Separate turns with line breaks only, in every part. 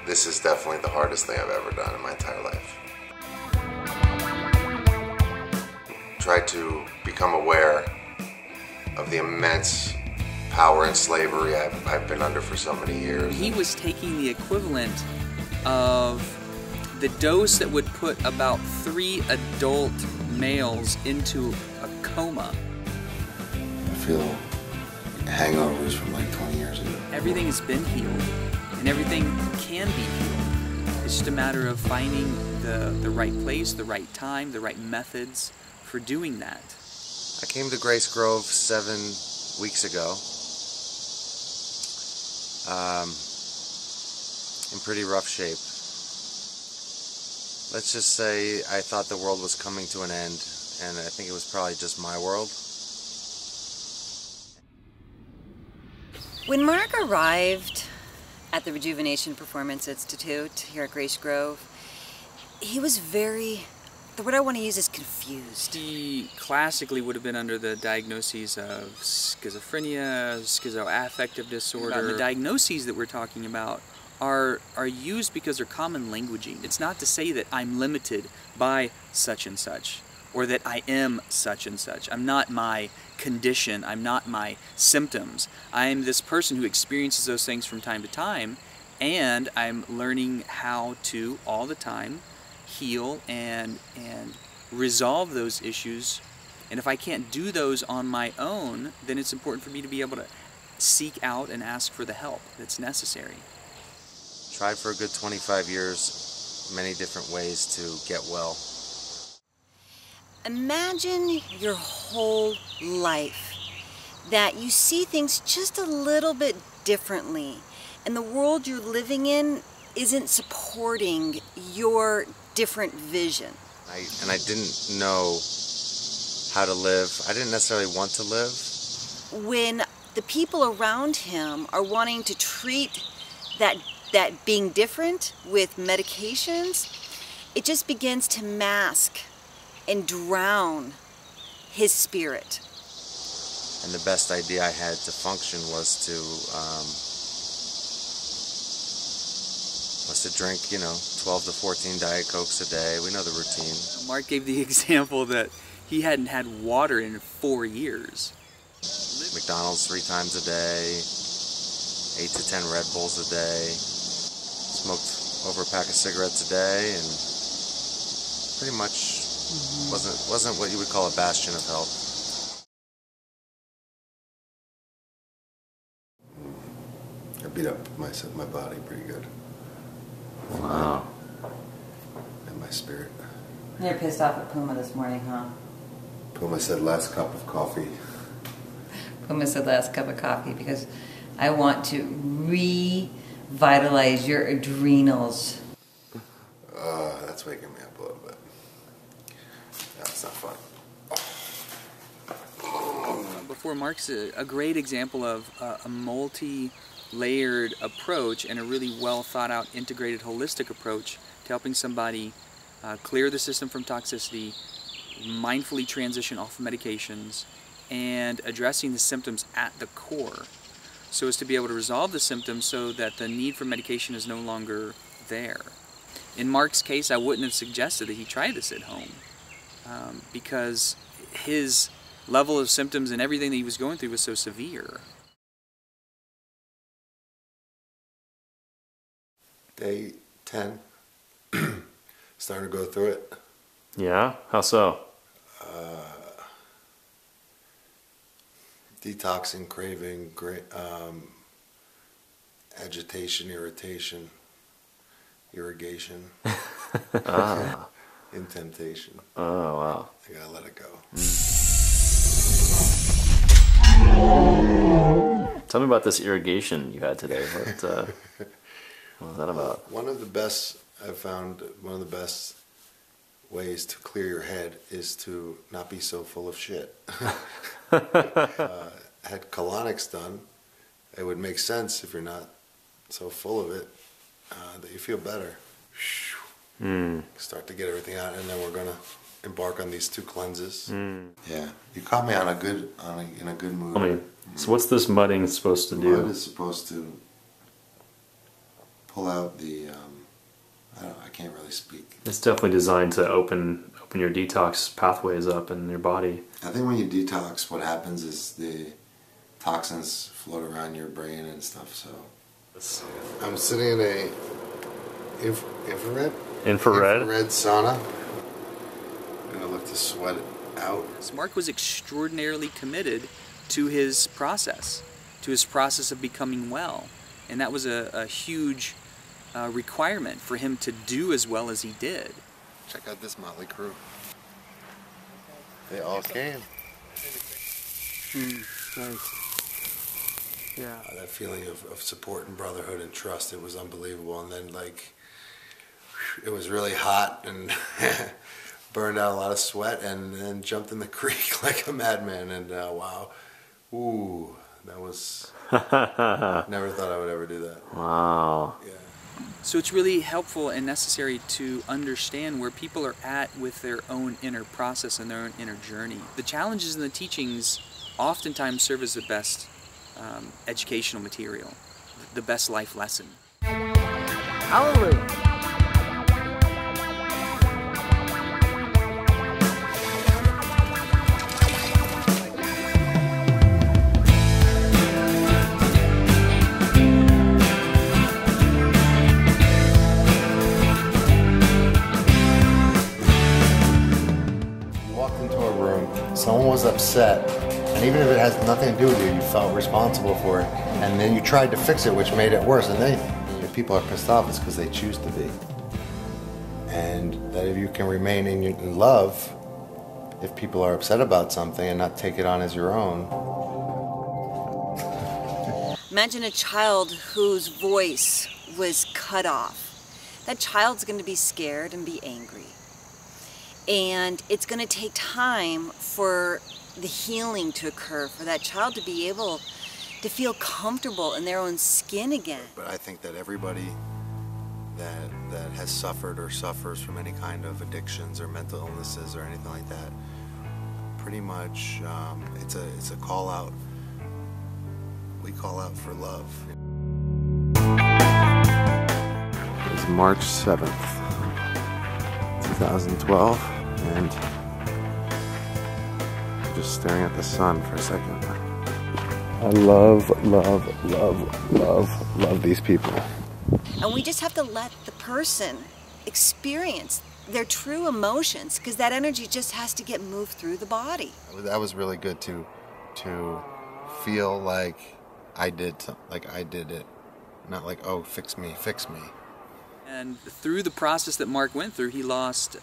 this is definitely the hardest thing I've ever done in my entire life. Try to become aware of the immense power and slavery I've been under for so many years.
He was taking the equivalent of the dose that would put about 3 adult males into a coma.
I feel hangovers from like 20 years ago.
Everything has been healed, and everything can be healed. It's just a matter of finding the right place, the right time, the right methods for doing that.
I came to Grace Grove 7 weeks ago. In pretty rough shape. Let's just say I thought the world was coming to an end, and I think it was probably just my world.
When Marc arrived at the Rejuvenation Performance Institute here at Grace Grove, he was the word I want to use is confused.
He classically would have been under the diagnoses of schizophrenia, schizoaffective disorder. The diagnoses that we're talking about are used because they're common languaging. It's not to say that I'm limited by such and such, or that I am such and such. I'm not my condition, I'm not my symptoms. I am this person who experiences those things from time to time, and I'm learning how to, all the time, heal and resolve those issues. And if I can't do those on my own, then it's important for me to be able to seek out and ask for the help that's necessary.
Tried for a good 25 years, many different ways to get well.
Imagine your whole life that you see things just a little bit differently, and the world you're living in isn't supporting your different vision.
I didn't know how to live. I didn't necessarily want to live.
When the people around him are wanting to treat that being different with medications, it just begins to mask and drown his spirit.
And the best idea I had to function was to drink, 12 to 14 Diet Cokes a day. We know the routine.
Marc gave the example that he hadn't had water in 4 years.
McDonald's 3 times a day, 8 to 10 Red Bulls a day, smoked over a pack of cigarettes a day, and pretty much wasn't what you would call a bastion of health. I beat up my body pretty good.
Wow.
And my spirit.
You're pissed off at Puma this morning, huh?
Puma said last cup of coffee.
Puma said last cup of coffee because I want to revitalize your adrenals.
That's waking me up a little bit. That's not fun.
Before Marc's a great example of a multi-layered approach and a really well thought out, integrated, holistic approach to helping somebody clear the system from toxicity, mindfully transition off of medications, and addressing the symptoms at the core so as to be able to resolve the symptoms so that the need for medication is no longer there. In Marc's case, I wouldn't have suggested that he try this at home because his level of symptoms and everything that he was going through was so severe.
Day 10. Starting to go through it.
Yeah? How so?
Detoxing, craving, agitation, irritation, irrigation, in temptation.
Oh, wow.
I gotta let it go.
Tell me about this irrigation you had today. What was that about?
One of the best ways to clear your head is to not be so full of shit. Had colonics done, it would make sense if you're not so full of it that you feel better. Start to get everything out, and then we're gonna embark on these 2 cleanses. Yeah, you caught me on in a good mood.
I mean, so what's this mudding supposed to do?
Mud is supposed to pull out the, I can't really speak.
It's definitely designed to open your detox pathways up in your body.
I think when you detox, what happens is the toxins float around your brain and stuff, so. I'm sitting in a infrared sauna. I'm gonna look to sweat it out.
So Marc was extraordinarily committed to his process of becoming well. And that was a huge requirement for him to do as well as he did.
Check out this motley crew. They all came.
Nice. Yeah.
That feeling of support and brotherhood and trust, it was unbelievable. And then, like, it was really hot and burned out a lot of sweat, and then jumped in the creek like a madman. And wow, ooh, that was, never thought I would ever do that.
Wow.
Yeah.
So it's really helpful and necessary to understand where people are at with their own inner process and their own inner journey. The challenges and the teachings oftentimes serve as the best educational material, the best life lesson.
Hallelujah.
Someone was upset, and even if it has nothing to do with you, you felt responsible for it, and then you tried to fix it, which made it worse. And if people are pissed off, it's because they choose to be. And that if you can remain in love, if people are upset about something and not take it on as your own.
Imagine a child whose voice was cut off. That child's going to be scared and be angry. And it's going to take time for the healing to occur, for that child to be able to feel comfortable in their own skin again.
But I think that everybody that has suffered or suffers from any kind of addictions or mental illnesses or anything like that, pretty much it's a call out. We call out for love. It's March 7th, 2012. And I'm just staring at the sun for a second. I love these people.
And we just have to let the person experience their true emotions, because that energy just has to get moved through the body.
That was really good to feel like I did it, not like, oh, fix me.
And through the process that Marc went through, he lost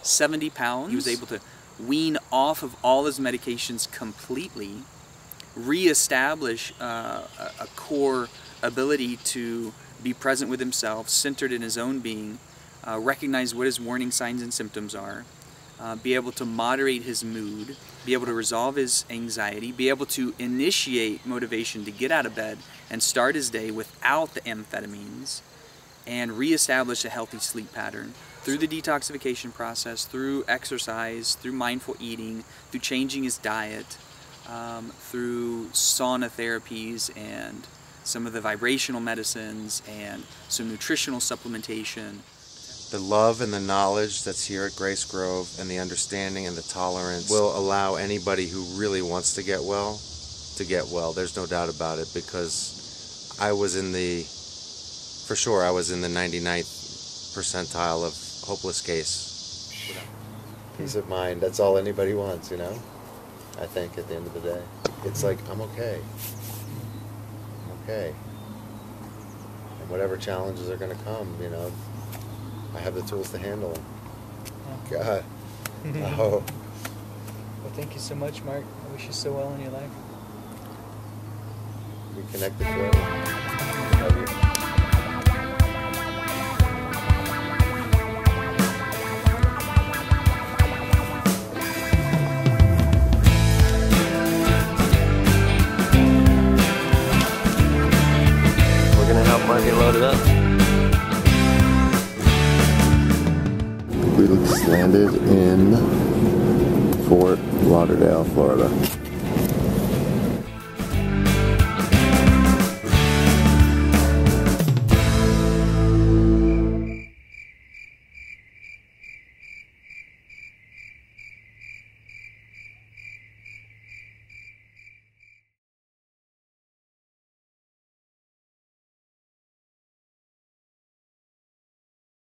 70 pounds. He was able to wean off of all his medications completely, reestablish a core ability to be present with himself, centered in his own being, recognize what his warning signs and symptoms are, be able to moderate his mood, be able to resolve his anxiety, be able to initiate motivation to get out of bed and start his day without the amphetamines, and reestablish a healthy sleep pattern through the detoxification process, through exercise, through mindful eating, through changing his diet, through sauna therapies and some of the vibrational medicines and some nutritional supplementation.
The love and the knowledge that's here at Grace Grove, and the understanding and the tolerance will allow anybody who really wants to get well. There's no doubt about it, because I was in the 99th percentile of hopeless case. Peace of mind, that's all anybody wants, you know? I think at the end of the day. It's like, I'm okay. And whatever challenges are going to come, you know, I have the tools to handle them. God. Oh.
Well, thank you so much, Marc. I wish you so well in your life.
We connected forever. Love you.
Marc get loaded up.
We landed in Fort Lauderdale, Florida.